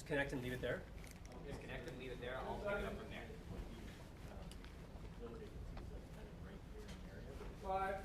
disconnect and leave it there? Disconnect and leave it there. I'll pick it up from there. Five.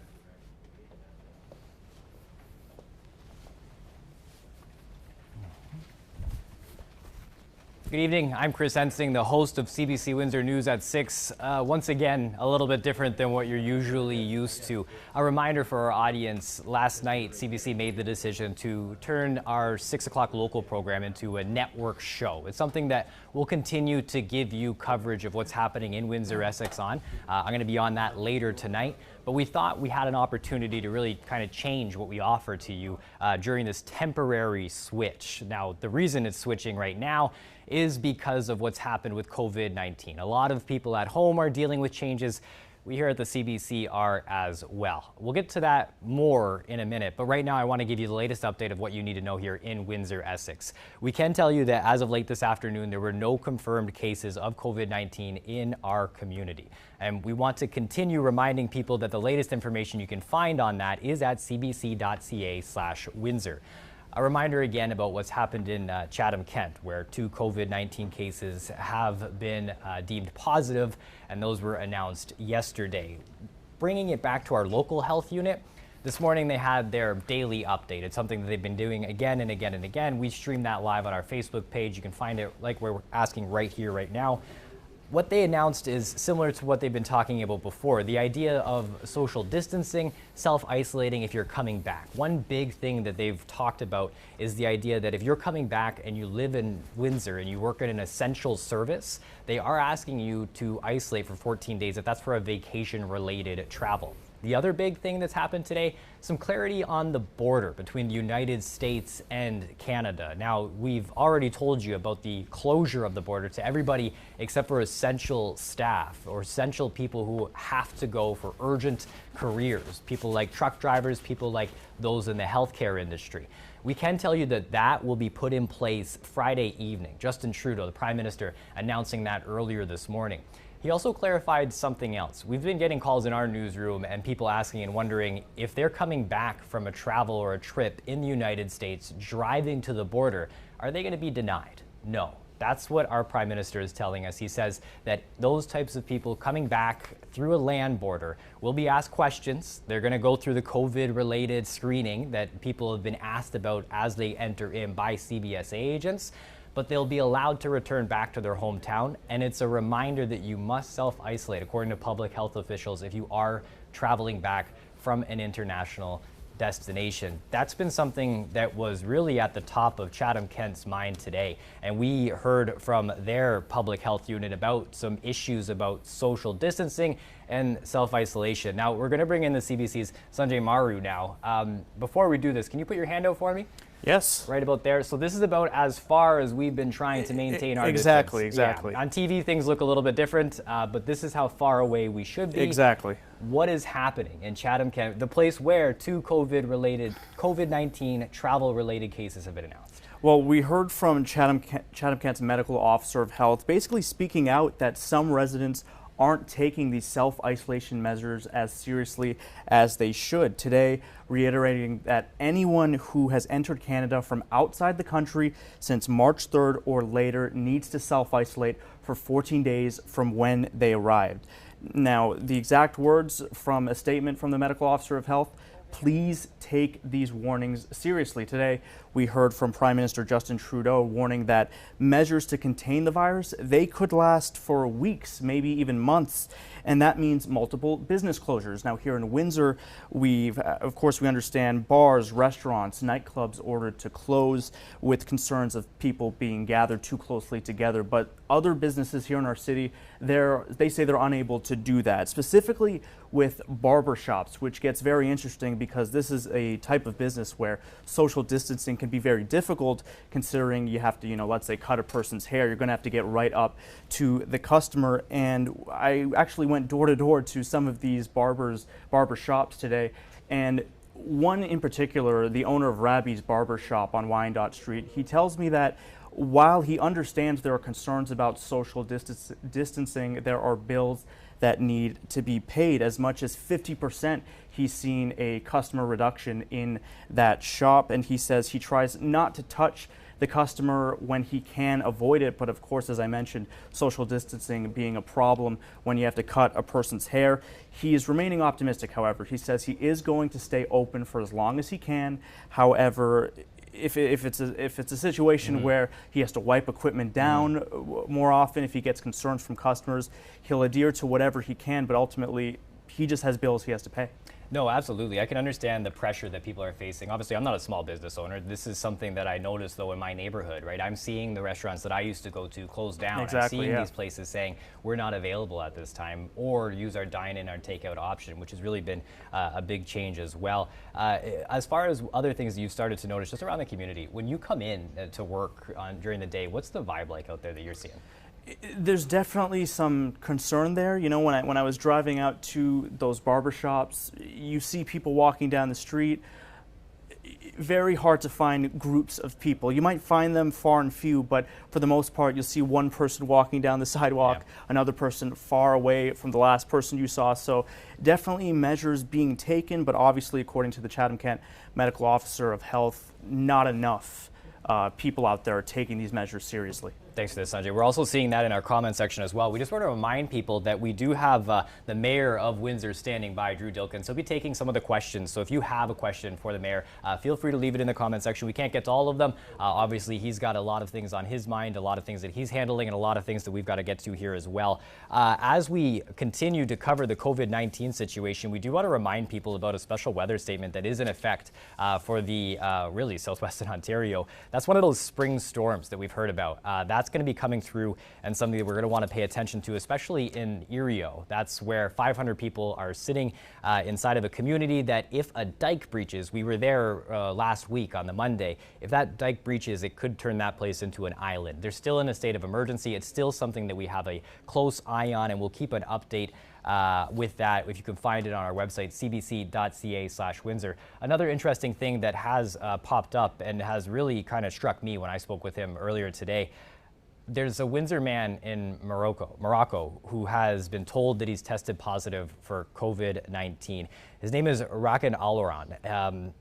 Good evening. I'm Chris Ensing, the host of CBC Windsor News at 6. Once again, a little bit different than what you're usually used to. A reminder for our audience, last night CBC made the decision to turn our 6 o'clock local program into a network show. It's something that will continue to give you coverage of what's happening in Windsor, Essex on. I'm going to be on that later tonight. But we thought we had an opportunity to really kind of change what we offer to you during this temporary switch. Now, the reason it's switching right now is because of what's happened with COVID-19. A lot of people at home are dealing with changes. We here at the CBC are as well. We'll get to that more in a minute, but right now I want to give you the latest update of what you need to know here in Windsor, Essex. We can tell you that as of late this afternoon, there were no confirmed cases of COVID-19 in our community. And we want to continue reminding people that the latest information you can find on that is at cbc.ca/Windsor. A reminder again about what's happened in Chatham-Kent, where 2 COVID-19 cases have been deemed positive, and those were announced yesterday. Bringing it back to our local health unit, this morning they had their daily update. It's something that they've been doing again and again and again. We stream that live on our Facebook page. You can find it like we're asking right here, right now. What they announced is similar to what they've been talking about before, the idea of social distancing, self-isolating if you're coming back. One big thing that they've talked about is the idea that if you're coming back and you live in Windsor and you work in an essential service, they are asking you to isolate for 14 days if that's for a vacation-related travel. The other big thing that's happened today, some clarity on the border between the United States and Canada. Now, we've already told you about the closure of the border to everybody except for essential staff or essential people who have to go for urgent careers, people like truck drivers, people like those in the healthcare industry. We can tell you that that will be put in place Friday evening. Justin Trudeau, the Prime Minister, announcing that earlier this morning. He also clarified something else. We've been getting calls in our newsroom and people asking and wondering if they're coming back from a travel or a trip in the United States, driving to the border, are they going to be denied? No. That's what our Prime Minister is telling us. He says that those types of people coming back through a land border will be asked questions. They're going to go through the COVID-related screening that people have been asked about as they enter in by CBSA agents. But they'll be allowed to return back to their hometown. And it's a reminder that you must self-isolate, according to public health officials, if you are traveling back from an international destination. That's been something that was really at the top of Chatham-Kent's mind today. And we heard from their public health unit about some issues about social distancing and self-isolation. Now, we're going to bring in the CBC's Sanjay Maru now. Before we do this, can you put your hand out for me? Yes. Right about there. So this is about as far as we've been trying to maintain our distance. Exactly. Yeah. On TV, things look a little bit different, but this is how far away we should be. Exactly. What is happening in Chatham-Kent, the place where 2 COVID-19 travel-related cases have been announced? Well, we heard from Chatham-Kent's medical officer of health, basically speaking out that some residents aren't taking these self-isolation measures as seriously as they should. Today, reiterating that anyone who has entered Canada from outside the country since March 3rd or later needs to self-isolate for 14 days from when they arrived. Now, the exact words from a statement from the medical officer of health: please take these warnings seriously. Today, we heard from Prime Minister Justin Trudeau warning that measures to contain the virus, they could last for weeks, maybe even months. And that means multiple business closures. Now, here in Windsor, we understand bars, restaurants, nightclubs ordered to close with concerns of people being gathered too closely together. But other businesses here in our city, they say they're unable to do that, specifically with barber shops, which gets very interesting because this is a type of business where social distancing can be very difficult, considering you have to, let's say, cut a person's hair. You're going to have to get right up to the customer. And I actually went door to door to some of these barber shops today, and one in particular, the owner of Rabbi's Barber Shop on Wyandotte Street, he tells me that while he understands there are concerns about social distancing, there are bills that need to be paid. As much as 50%, he's seen a customer reduction in that shop, and he says he tries not to touch the customer when he can avoid it. But of course, as I mentioned, social distancing being a problem when you have to cut a person's hair. He is remaining optimistic, however. He says he is going to stay open for as long as he can. However, if it's a situation where he has to wipe equipment down more often, if he gets concerns from customers, he'll adhere to whatever he can, but ultimately he just has bills he has to pay. No, absolutely. I can understand the pressure that people are facing. Obviously, I'm not a small business owner. This is something that I noticed, though, in my neighborhood, right? I'm seeing the restaurants that I used to go to close down. Exactly, I'm seeing these places saying, we're not available at this time, or use our dine-in or takeout option, which has really been a big change as well. As far as other things that you've started to notice just around the community, when you come in to work during the day, what's the vibe like out there that you're seeing? There's definitely some concern there. You know, when I was driving out to those barbershops, you see people walking down the street. Very hard to find groups of people. You might find them far and few, but for the most part, you'll see one person walking down the sidewalk, another person far away from the last person you saw. So definitely measures being taken, but obviously, according to the Chatham-Kent Medical Officer of Health, not enough people out there are taking these measures seriously. Thanks for this, Sanjay. We're also seeing that in our comment section as well. We just want to remind people that we do have the mayor of Windsor standing by, Drew Dilkens. He'll be taking some of the questions. So if you have a question for the mayor, feel free to leave it in the comment section. We can't get to all of them. Obviously, he's got a lot of things on his mind, a lot of things that he's handling, and a lot of things that we've got to get to here as well. As we continue to cover the COVID-19 situation, we do want to remind people about a special weather statement that is in effect for the really southwestern Ontario. That's one of those spring storms that we've heard about. That's going to be coming through, and something that we're going to want to pay attention to, especially in Erio. That's where 500 people are sitting inside of a community that if a dike breaches, we were there last week on the Monday, if that dike breaches, it could turn that place into an island. They're still in a state of emergency. It's still something that we have a close eye on, and we'll keep an update with that, if you can find it on our website, cbc.ca/Windsor. Another interesting thing that has popped up and has really kind of struck me when I spoke with him earlier today. There's a Windsor man in Morocco who has been told that he's tested positive for COVID-19. His name is Rakan Aloran.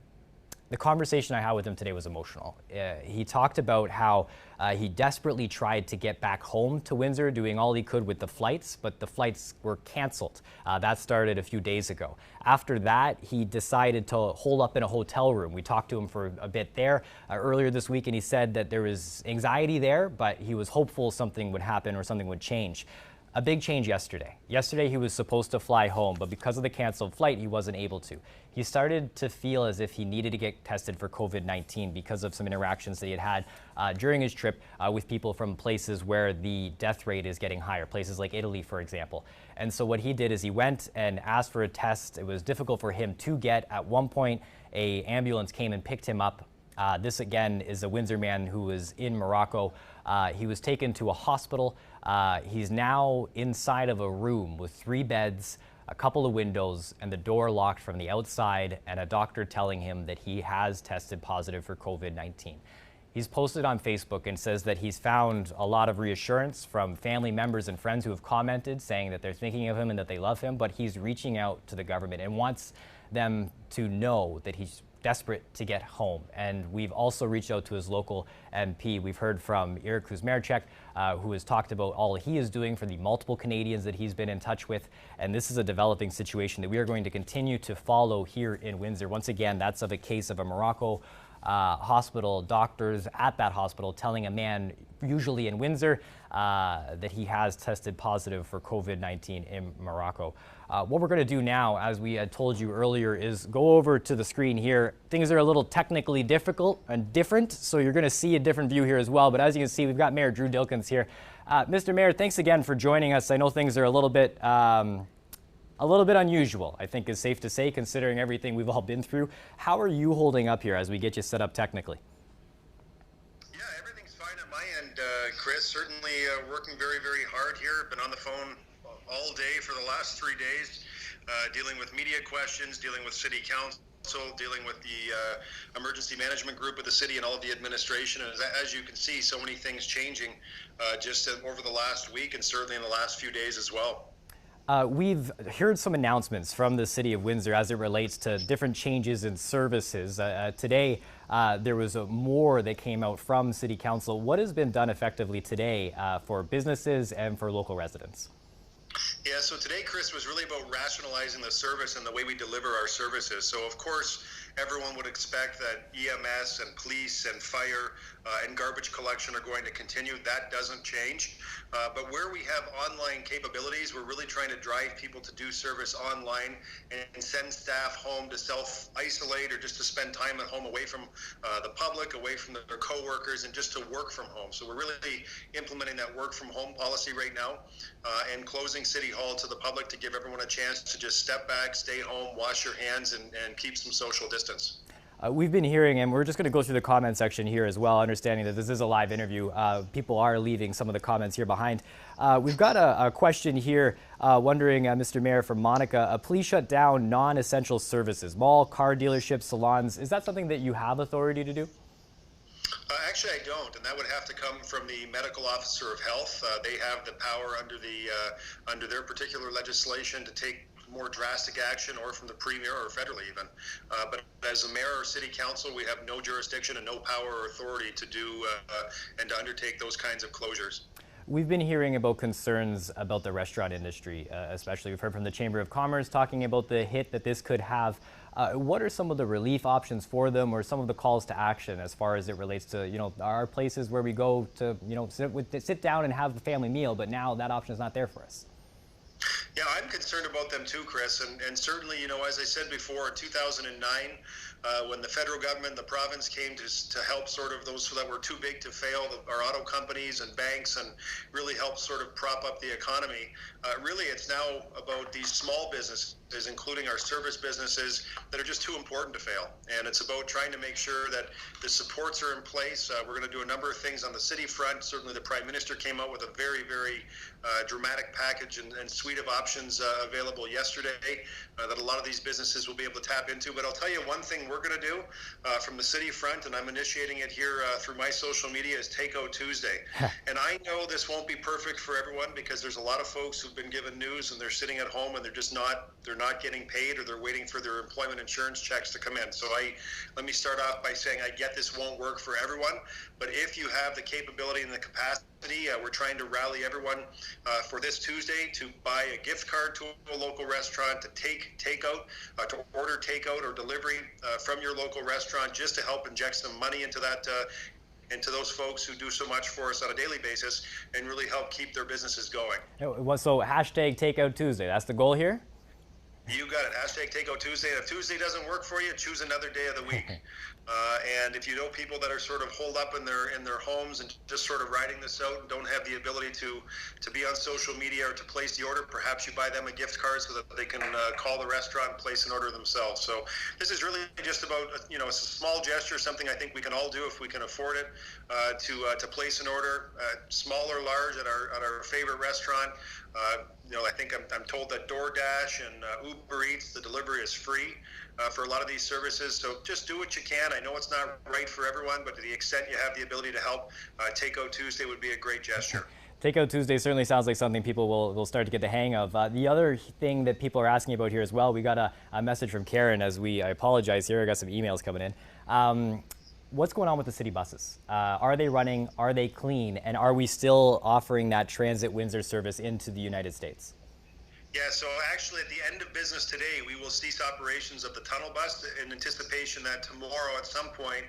The conversation I had with him today was emotional. He talked about how he desperately tried to get back home to Windsor, doing all he could with the flights, but the flights were canceled. That started a few days ago. After that, he decided to hole up in a hotel room. We talked to him for a bit there earlier this week, and he said that there was anxiety there, but he was hopeful something would happen or something would change. A big change yesterday. Yesterday he was supposed to fly home, but because of the canceled flight, he wasn't able to. He started to feel as if he needed to get tested for COVID-19 because of some interactions that he had during his trip with people from places where the death rate is getting higher, places like Italy, for example. And so what he did is he went and asked for a test. It was difficult for him to get. At one point, an ambulance came and picked him up. This, again, is a Windsor man who was in Morocco. He was taken to a hospital. He's now inside of a room with 3 beds, a couple of windows, and the door locked from the outside, and a doctor telling him that he has tested positive for COVID-19. He's posted on Facebook and says that he's found a lot of reassurance from family members and friends who have commented saying that they're thinking of him and that they love him, but he's reaching out to the government and wants them to know that he's desperate to get home. And we've also reached out to his local MP. We've heard from Eric Kuzmarchek, who has talked about all he is doing for the multiple Canadians that he's been in touch with. And this is a developing situation that we are going to continue to follow here in Windsor. Once again, that's of a case of a Morocco hospital, doctors at that hospital telling a man, usually in Windsor, that he has tested positive for COVID-19 in Morocco. What we're going to do now, as we had told you earlier, is go over to the screen here. Things are a little technically difficult and different, so you're going to see a different view here as well. But as you can see, we've got Mayor Drew Dilkens here. Mr. Mayor, thanks again for joining us. I know things are a little bit unusual, I think is safe to say, considering everything we've all been through. How are you holding up here as we get you set up technically? Yeah, everything's fine at my end, Chris. Certainly working very, very hard here. Been on the phone all day for the last 3 days, dealing with media questions, dealing with city council, dealing with the emergency management group of the city and all of the administration. And as you can see, so many things changing just over the last week and certainly in the last few days as well. We've heard some announcements from the City of Windsor as it relates to different changes in services. Today, there was more that came out from City Council. What has been done effectively today for businesses and for local residents? Yeah, so today, Chris, was really about rationalizing the service and the way we deliver our services. So, of course, everyone would expect that EMS and police and fire and garbage collection are going to continue. That doesn't change. But where we have online capabilities, we're really trying to drive people to do service online and send staff home to self-isolate or just to spend time at home away from the public, away from their coworkers, and just to work from home. So we're really implementing that work from home policy right now and closing City Hall to the public to give everyone a chance to just step back, stay home, wash your hands, and keep some social distance. We've been hearing, and we're just going to go through the comment section here as well, understanding that this is a live interview. People are leaving some of the comments here behind. We've got a question here wondering, Mr. Mayor, from Monica, please shut down non-essential services, mall, car dealerships, salons. Is that something that you have authority to do? Actually, I don't, and that would have to come from the medical officer of health. They have the power under their particular legislation to take more drastic action, or from the premier, or federally even. But as a mayor or city council, we have no jurisdiction and no power or authority to do and to undertake those kinds of closures. We've been hearing about concerns about the restaurant industry, especially we've heard from the Chamber of Commerce talking about the hit that this could have. What are some of the relief options for them, or some of the calls to action as far as it relates to, our places where we go to, sit down and have a family meal, but now that option is not there for us? Yeah, I'm concerned about them too, Chris. And certainly, as I said before, in 2009, when the federal government, the province came to help sort of those that were too big to fail, our auto companies and banks, and really help sort of prop up the economy. Really, it's now about these small businesses, including our service businesses, that are just too important to fail. And it's about trying to make sure that the supports are in place. We're going to do a number of things on the city front. Certainly, the Prime Minister came out with a very, very dramatic package and suite of options available yesterday that a lot of these businesses will be able to tap into. But I'll tell you one thing we're going to do from the city front, and I'm initiating it here through my social media, is Takeout Tuesday. And I know this won't be perfect for everyone, because there's a lot of folks who've been given news and they're sitting at home and they're not getting paid, or they're waiting for their employment insurance checks to come in. So let me start off by saying I get this won't work for everyone, but if you have the capability and the capacity, we're trying to rally everyone for this Tuesday to buy a gift card to a local restaurant, to takeout, to order takeout or delivery from your local restaurant, just to help inject some money into that. Into those folks who do so much for us on a daily basis, and really help keep their businesses going. So hashtag Takeout Tuesday, that's the goal here? You got it. Hashtag Takeout Tuesday. And if Tuesday doesn't work for you, choose another day of the week. And if you know people that are sort of holed up in their homes and just sort of riding this out and don't have the ability to be on social media or to place the order, perhaps you buy them a gift card so that they can call the restaurant and place an order themselves. So this is really just about, it's a small gesture, something I think we can all do if we can afford it, to place an order, small or large, at our favorite restaurant. I think I'm told that DoorDash and Uber Eats, the delivery is free for a lot of these services. So just do what you can. I know it's not right for everyone, but to the extent you have the ability to help, Takeout Tuesday would be a great gesture. Takeout Tuesday certainly sounds like something people will start to get the hang of. The other thing that people are asking about here as well, we got a message from Karen I apologize here, I got some emails coming in. What's going on with the city buses? Are they running? Are they clean? And are we still offering that Transit Windsor service into the United States? Yeah, so actually at the end of business today, we will cease operations of the tunnel bus in anticipation that tomorrow at some point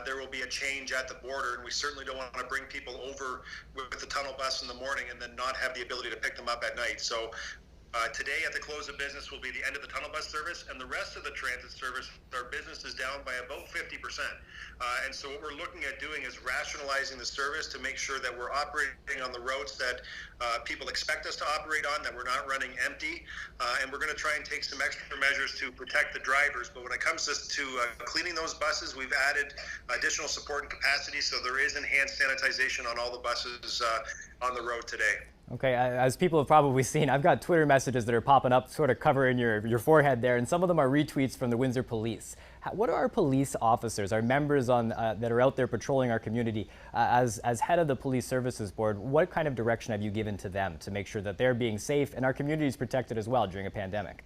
there will be a change at the border, and we certainly don't want to bring people over with the tunnel bus in the morning and then not have the ability to pick them up at night. So today at the close of business will be the end of the tunnel bus service, and the rest of the transit service, our business is down by about 50%. And so what we're looking at doing is rationalizing the service to make sure that we're operating on the routes that people expect us to operate on, that we're not running empty. And we're going to try and take some extra measures to protect the drivers. But when it comes to cleaning those buses, we've added additional support and capacity, so there is enhanced sanitization on all the buses on the road today. Okay, as people have probably seen, I've got Twitter messages that are popping up, sort of covering your forehead there, and some of them are retweets from the Windsor Police. What are our police officers, our members that are out there patrolling our community, as head of the Police Services Board, what kind of direction have you given to them to make sure that they're being safe and our community is protected as well during a pandemic?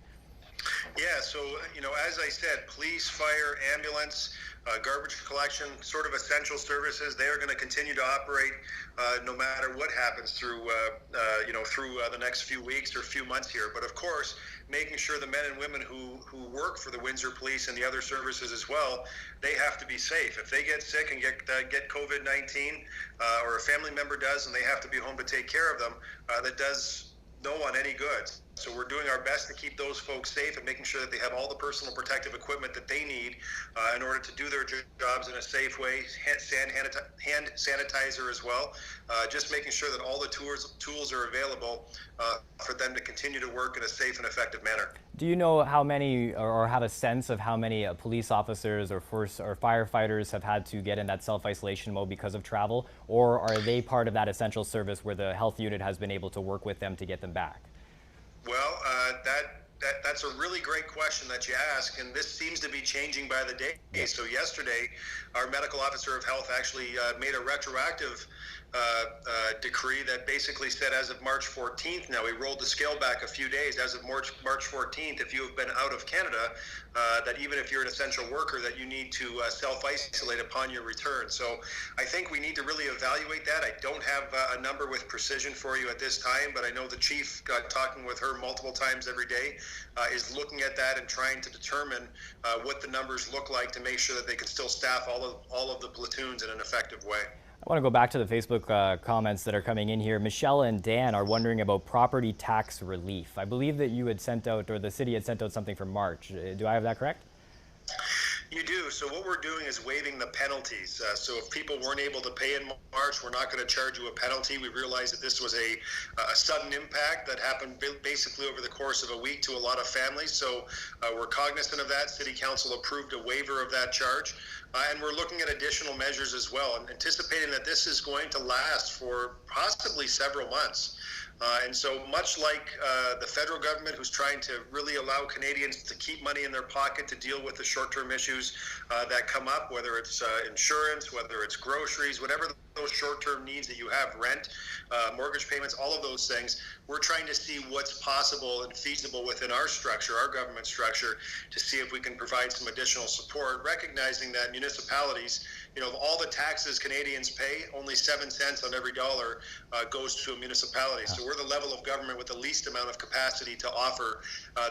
Yeah, so, as I said, police, fire, ambulance, garbage collection, sort of essential services, they are going to continue to operate no matter what happens through the next few weeks or few months here. But of course, making sure the men and women who work for the Windsor Police and the other services as well, they have to be safe. If they get sick and get COVID-19, or a family member does, and they have to be home to take care of them, that does no one any good. So we're doing our best to keep those folks safe and making sure that they have all the personal protective equipment that they need in order to do their jobs in a safe way. Hand sanitizer as well. Just making sure that all the tools are available for them to continue to work in a safe and effective manner. Do you know how many, or have a sense of how many police officers or firefighters have had to get in that self-isolation mode because of travel, or are they part of that essential service where the health unit has been able to work with them to get them back? Well, that's a really great question that you ask, and this seems to be changing by the day. So yesterday, our medical officer of health actually made a retroactive decree that basically said as of March 14th, now we rolled the scale back a few days, as of March 14th, if you have been out of Canada, that even if you're an essential worker, that you need to self-isolate upon your return. So I think we need to really evaluate that. I don't have a number with precision for you at this time, but I know the chief, talking with her multiple times every day, is looking at that and trying to determine what the numbers look like to make sure that they can still staff all of the platoons in an effective way. I want to go back to the Facebook comments that are coming in here. Michelle and Dan are wondering about property tax relief. I believe that you had sent out, or the city had sent out something for March. Do I have that correct? You do. So what we're doing is waiving the penalties. So if people weren't able to pay in March, we're not going to charge you a penalty. We realized that this was a sudden impact that happened basically over the course of a week to a lot of families. So we're cognizant of that. City Council approved a waiver of that charge. And we're looking at additional measures as well, and anticipating that this is going to last for possibly several months. And so much like the federal government, who's trying to really allow Canadians to keep money in their pocket to deal with the short-term issues that come up, whether it's insurance, whether it's groceries, whatever those short-term needs that you have, rent, mortgage payments, all of those things, we're trying to see what's possible and feasible within our structure, our government structure, to see if we can provide some additional support, recognizing that municipalities, of all the taxes Canadians pay, only 7 cents on every dollar goes to a municipality. So we're the level of government with the least amount of capacity to offer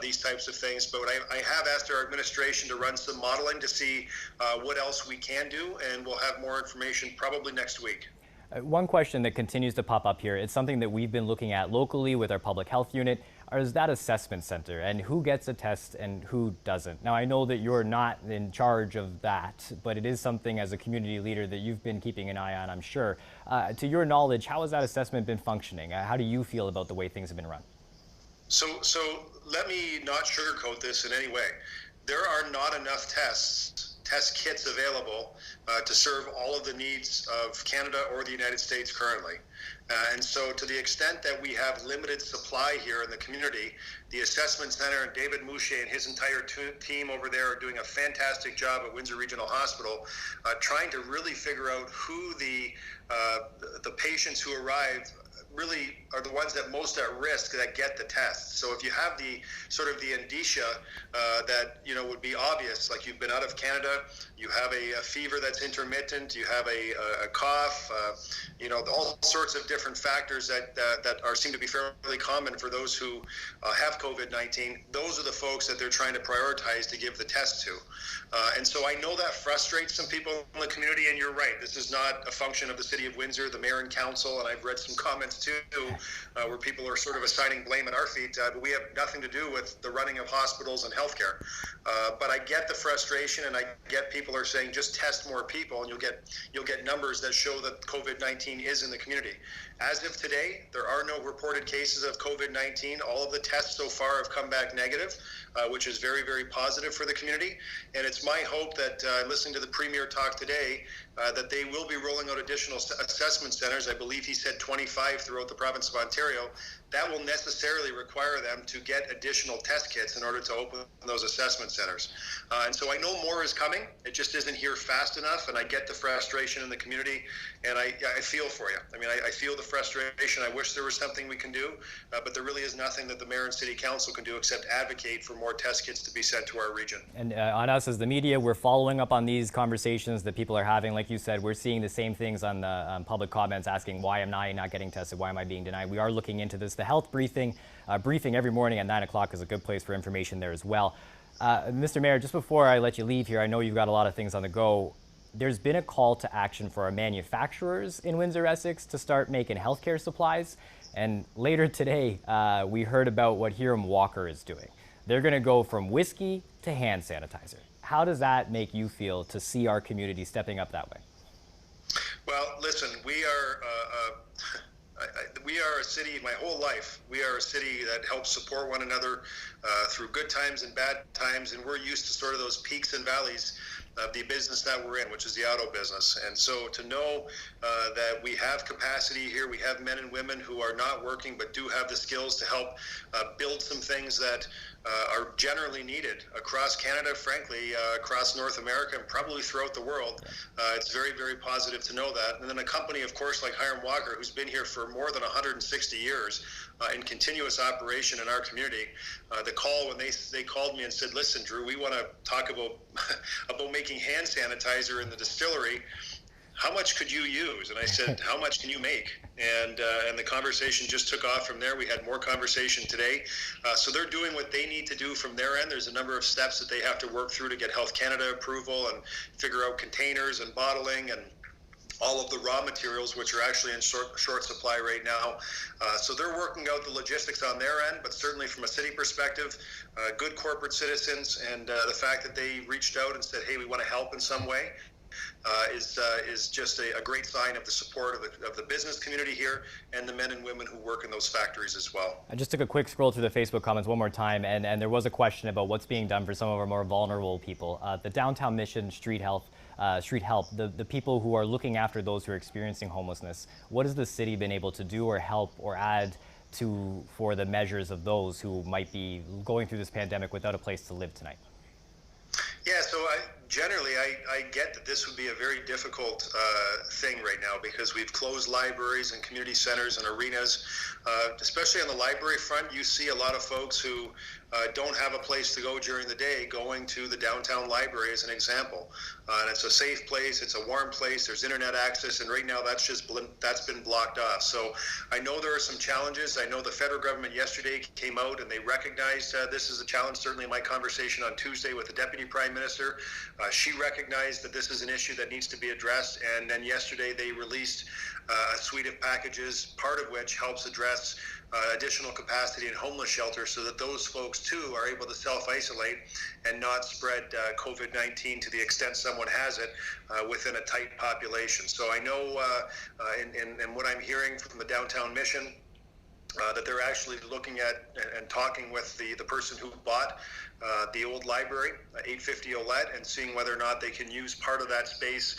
these types of things. But I have asked our administration to run some modeling to see what else we can do, and we'll have more information probably next week. One question that continues to pop up here, it's something that we've been looking at locally with our public health unit, is that assessment center and who gets a test and who doesn't. Now, I know that you're not in charge of that, but it is something as a community leader that you've been keeping an eye on, I'm sure. To your knowledge, how has that assessment been functioning? How do you feel about the way things have been run? So let me not sugarcoat this in any way. There are not enough test kits available to serve all of the needs of Canada or the United States currently. And so to the extent that we have limited supply here in the community, the assessment center and David Moucher and his entire team over there are doing a fantastic job at Windsor Regional Hospital, trying to really figure out who the patients who arrive really are the ones that most at risk that get the test. So if you have the sort of the indicia that would be obvious, like you've been out of Canada, you have a fever that's intermittent, you have a cough, all sorts of different factors that seem to be fairly common for those who have COVID-19. Those are the folks that they're trying to prioritize to give the test to. And so I know that frustrates some people in the community, and you're right. This is not a function of the City of Windsor, the Mayor and Council, and I've read some comments too where people are sort of assigning blame at our feet, but we have nothing to do with the running of hospitals and healthcare. But I get the frustration, and I get people are saying just test more people, and you'll get numbers that show that COVID-19 is in the community. As of today, there are no reported cases of COVID-19. All of the tests so far have come back negative, which is very, very positive for the community. And it's my hope that, listening to the Premier talk today, that they will be rolling out additional assessment centers. I believe he said 25 throughout the province of Ontario, that will necessarily require them to get additional test kits in order to open those assessment centers. And so I know more is coming. It just isn't here fast enough, and I get the frustration in the community, and I feel for you. I mean, I feel the frustration. I wish there was something we can do, but there really is nothing that the mayor and city council can do except advocate for more test kits to be sent to our region. And on us as the media, we're following up on these conversations that people are having. Like you said, we're seeing the same things on the public comments asking, why am I not getting tested? Why am I being denied? We are looking into this. The health briefing every morning at 9 o'clock is a good place for information there as well. Mr. Mayor, just before I let you leave here, I know you've got a lot of things on the go. There's been a call to action for our manufacturers in Windsor, Essex to start making healthcare supplies. And later today, we heard about what Hiram Walker is doing. They're going to go from whiskey to hand sanitizer. How does that make you feel to see our community stepping up that way? Well, listen, we are a city, my whole life, we are a city that helps support one another through good times and bad times, and we're used to sort of those peaks and valleys of the business that we're in, which is the auto business. And so to know that we have capacity here, we have men and women who are not working but do have the skills to help build some things that are generally needed across Canada, frankly, across North America, and probably throughout the world. It's very, very positive to know that. And then a company, of course, like Hiram Walker, who's been here for more than 160 years in continuous operation in our community. The call when they called me and said, listen, Drew, we want to talk about making hand sanitizer in the distillery. How much could you use? And I said, how much can you make? And the conversation just took off from there. We had more conversation today. So they're doing what they need to do from their end. There's a number of steps that they have to work through to get Health Canada approval and figure out containers and bottling and all of the raw materials, which are actually in short supply right now. So they're working out the logistics on their end, but certainly from a city perspective, good corporate citizens, and the fact that they reached out and said, hey, we want to help in some way, is just a great sign of the support of the business community here and the men and women who work in those factories as well. I just took a quick scroll through the Facebook comments one more time, and there was a question about what's being done for some of our more vulnerable people. The Downtown Mission Street Help, the people who are looking after those who are experiencing homelessness. What has the city been able to do or help or add to for the measures of those who might be going through this pandemic without a place to live tonight? Yeah, so generally I get that this would be a very difficult thing right now because we've closed libraries and community centers and arenas. Especially on the library front, you see a lot of folks who don't have a place to go during the day going to the downtown library as an example. And it's a safe place, it's a warm place, there's internet access, and right now that's been blocked off. So I know there are some challenges. I know the federal government yesterday came out and they recognized this is a challenge. Certainly in my conversation on Tuesday with the Deputy Prime Minister, she recognized that this is an issue that needs to be addressed, and then yesterday they released a suite of packages, part of which helps address additional capacity in homeless shelters so that those folks too are able to self-isolate and not spread COVID-19 to the extent someone has it within a tight population. So I know in what I'm hearing from the Downtown Mission, that they're actually looking at and talking with the person who bought the old library, 850 Olette, and seeing whether or not they can use part of that space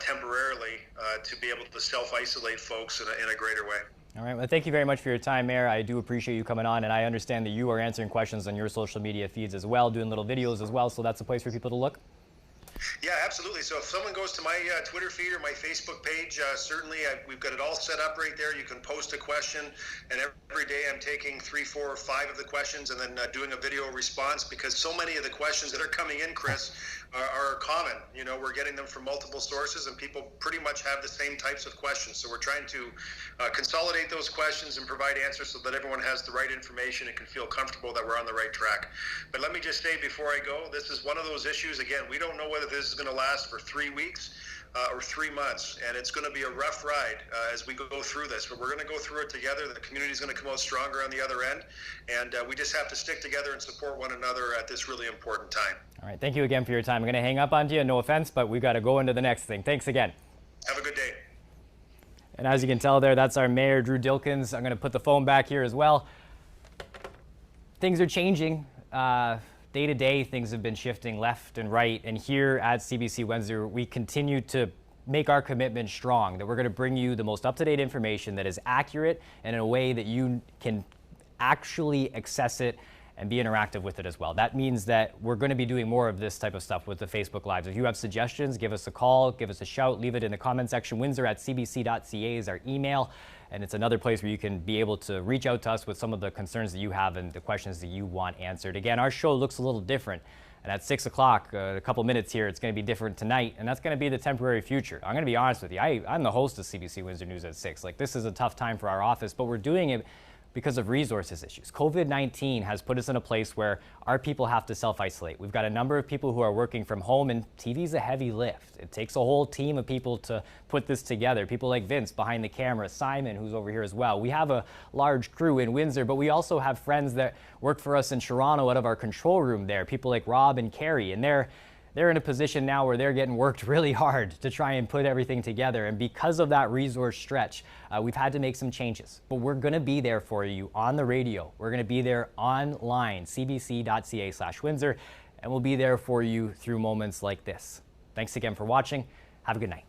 temporarily to be able to self-isolate folks in a greater way. All right. Well, thank you very much for your time, Mayor. I do appreciate you coming on, and I understand that you are answering questions on your social media feeds as well, doing little videos as well, so that's a place for people to look. Yeah, absolutely. So if someone goes to my Twitter feed or my Facebook page, certainly we've got it all set up right there. You can post a question, and every day I'm taking 3, 4, or 5 of the questions and then doing a video response, because so many of the questions that are coming in, Chris, are common. You know, we're getting them from multiple sources, and people pretty much have the same types of questions. So we're trying to consolidate those questions and provide answers so that everyone has the right information and can feel comfortable that we're on the right track. But let me just say before I go, this is one of those issues. Again, we don't know whether this is going to last for 3 weeks or 3 months, and it's going to be a rough ride as we go through this, but we're going to go through it together. The community is going to come out stronger on the other end, and we just have to stick together and support one another at this really important time. All right, thank you again for your time. I'm going to hang up on you, no offense, but we got to go into the next thing. Thanks again. Have a good day. And as you can tell there, that's our Mayor, Drew Dilkens. I'm going to put the phone back here as well. Things are changing. Day to day, things have been shifting left and right. And here at CBC Windsor, we continue to make our commitment strong, that we're going to bring you the most up-to-date information that is accurate and in a way that you can actually access it and be interactive with it as well. That means that we're going to be doing more of this type of stuff with the Facebook Lives. If you have suggestions, give us a call, give us a shout, leave it in the comment section. Windsor@cbc.ca is our email. And it's another place where you can be able to reach out to us with some of the concerns that you have and the questions that you want answered. Again, our show looks a little different. And at 6 o'clock, a couple minutes here, it's going to be different tonight. And that's going to be the temporary future. I'm going to be honest with you. I'm the host of CBC Windsor News at 6. Like, this is a tough time for our office, but we're doing it because of resources issues. COVID-19 has put us in a place where our people have to self-isolate. We've got a number of people who are working from home, and TV's a heavy lift. It takes a whole team of people to put this together. People like Vince behind the camera, Simon, who's over here as well. We have a large crew in Windsor, but we also have friends that work for us in Toronto out of our control room there. People like Rob and Carrie, and they're in a position now where they're getting worked really hard to try and put everything together. And because of that resource stretch, we've had to make some changes. But we're going to be there for you on the radio. We're going to be there online, cbc.ca/Windsor, and we'll be there for you through moments like this. Thanks again for watching. Have a good night.